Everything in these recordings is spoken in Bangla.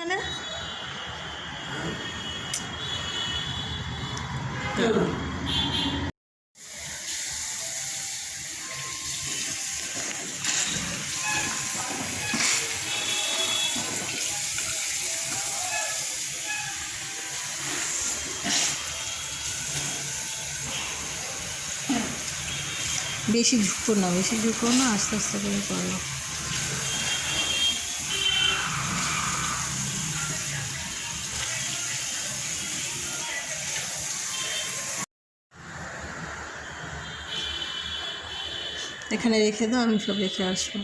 এখানে বেশি ঝুঁকো না, আস্তে আস্তে করে করো। এখানে রেখে দাও, আমি সব রেখে আসবো।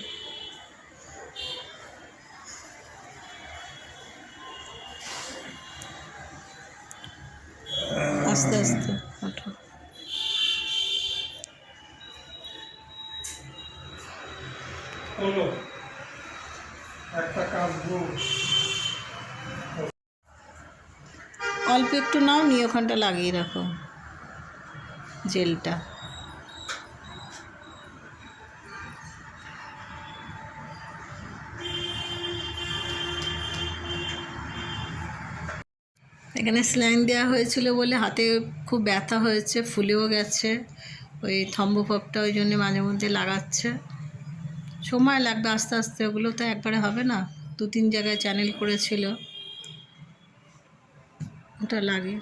আস্তে আস্তে ওঠো। অল্প একটু নাও, নিয়ে ওখানটা লাগিয়ে রাখো জেলটা। এখানে স্যালাইন দেওয়া হয়েছিল বলে হাতে খুব ব্যথা হয়েছে, ফুলেও গেছে ওই থম্বপপটা, ওই জন্যে মাঝে মধ্যে লাগাচ্ছে। সময় লাগবে আস্তে আস্তে, ওগুলো তো একবারে হবে না, 2-3 জায়গায় চ্যানেল করেছিল, ওটা লাগিয়ে